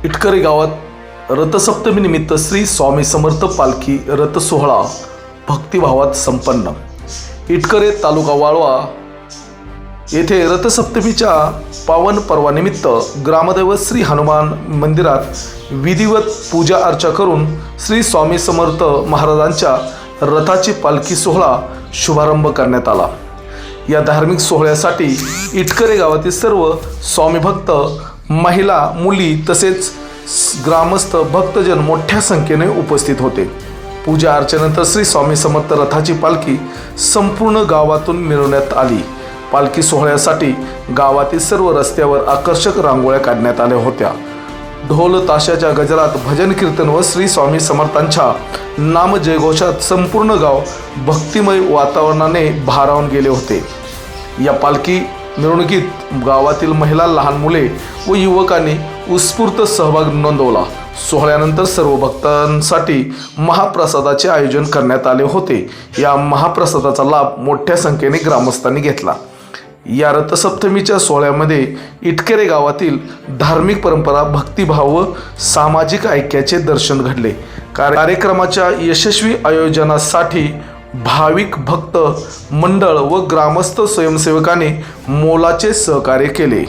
इटकरी गावात रथसप्तमी निमित्त श्री स्वामी समर्थ पालखी रथ सोहळा भक्तिभावात संपन्न। इटकरे तालुका वाळवा येथे रथसप्तमीच्या पावन पर्वानिमित्त ग्रामदैवत श्री हनुमान मंदिरात विधिवत पूजा अर्चा करून श्री स्वामी समर्थ महाराजांच्या रथाची पालखी सोहळा शुभारंभ करण्यात आला। या धार्मिक सोहळ्यासाठी इटकरे गावातील सर्व स्वामी भक्त, महिला, मुली तसेच ग्रामस्थ भक्तजन मोठ्या संख्येने उपस्थित होते। पूजा अर्चेनंतर श्री स्वामी समर्थ रथाची पालखी संपूर्ण गावातून मिरवण्यात आली। पालखी सोहळ्यासाठी गावातील सर्व रस्त्यावर आकर्षक रांगोळ्या काढण्यात आल्या होत्या। ढोल ताशाच्या गजरात भजन कीर्तन व श्री स्वामी समर्थांच्या नाम जयघोषात संपूर्ण गाव भक्तिमय वातावरणाने भारावून गेले होते। या पालखी मिरवणुकीत गावातील महिला, लहान मुले व युवकांनी उत्स्फूर्त सहभाग नोंदवला। सोहळ्यानंतर सर्व भक्तांसाठी महाप्रसादाचे आयोजन करण्यात आले होते। या महाप्रसादाचा लाभ मोठ्या संख्येने ग्रामस्थांनी घेतला। या रथसप्तमीच्या सोहळ्यामध्ये इटकेरे गावातील धार्मिक परंपरा, भक्तिभाव व सामाजिक ऐक्याचे दर्शन घडले। कार्यक्रमाच्या यशस्वी आयोजनासाठी भाविक भक्त मंडळ व ग्रामस्थ स्वयंसेवकांनी मोलाचे सहकार्य केले।